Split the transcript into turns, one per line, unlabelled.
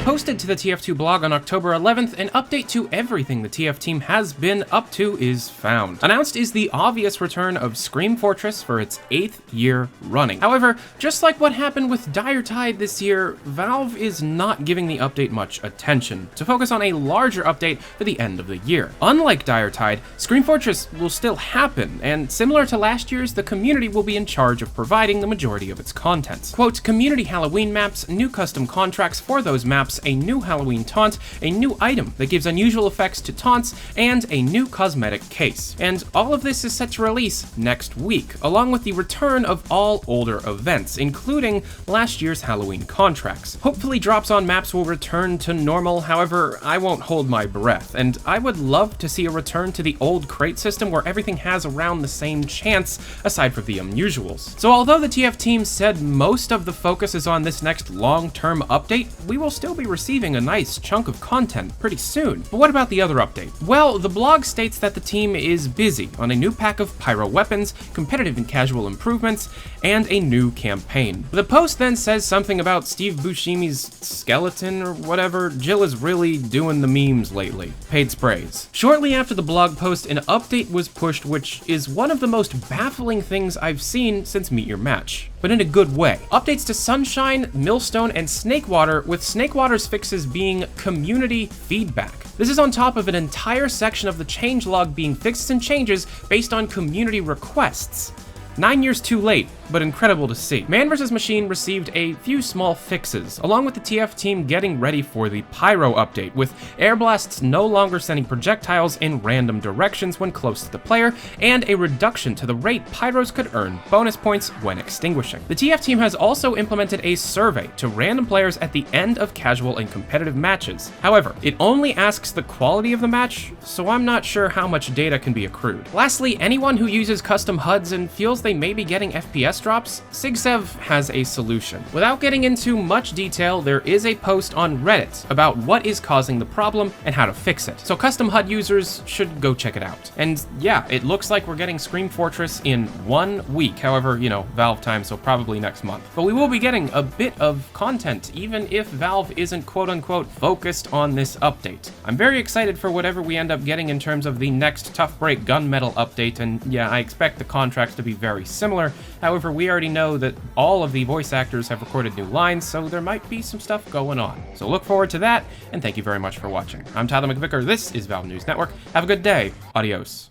posted to the TF2 blog on October 11th, an update to everything the TF team has been up to is found. Announced is the obvious return of Scream Fortress for its 8th year running. However, just like what happened with Dire Tide this year, Valve is not giving the update much attention, to focus on a larger update for the end of the year. Unlike Dire Tide, Scream Fortress will still happen, and similar to last year's, the community will be in charge of providing the majority of its content. Quote, community Halloween maps, new custom contracts for those maps, a new Halloween taunt, a new item that gives unusual effects to taunts, and a new cosmetic case. And all of this is set to release next week, along with the return of all older events, including last year's Halloween contracts. Hopefully drops on maps will return to normal, however, I won't hold my breath, and I would love to see a return to the old crate system where everything has around the same chance, aside from the unusuals. So although the TF team said most of the focus is on this next long-term update, we will still be receiving a nice chunk of content pretty soon. But what about the other update? Well, the blog states that the team is busy on a new pack of Pyro weapons, competitive and casual improvements, and a new campaign. The post then says something about Steve Buscemi's skeleton or whatever. Jill is really doing the memes lately. Paid sprays. Shortly after the blog post, an update was pushed, which is one of the most baffling things I've seen since Meet Your Match, but in a good way. Updates to Sunshine, Millstone, and Snakewater, with Snakewater's fixes being community feedback. This is on top of an entire section of the changelog being fixes and changes based on community requests. 9 years too late, but incredible to see. Man vs. Machine received a few small fixes, along with the TF team getting ready for the Pyro update, with air blasts no longer sending projectiles in random directions when close to the player, and a reduction to the rate Pyros could earn bonus points when extinguishing. The TF team has also implemented a survey to random players at the end of casual and competitive matches. However, it only asks the quality of the match, so I'm not sure how much data can be accrued. Lastly, anyone who uses custom HUDs and feels they may be getting FPS drops, SigSev has a solution. Without getting into much detail, there is a post on Reddit about what is causing the problem and how to fix it. So custom HUD users should go check it out. And yeah, it looks like we're getting Scream Fortress in 1 week. However, you know, Valve time, so probably next month. But we will be getting a bit of content, even if Valve isn't quote-unquote focused on this update. I'm very excited for whatever we end up getting in terms of the next Tough Break Gunmetal update, and yeah, I expect the contracts to be very similar. However, we already know that all of the voice actors have recorded new lines, so there might be some stuff going on. So look forward to that, and thank you very much for watching. I'm Tyler McVicker, this is Valve News Network. Have a good day. Adios.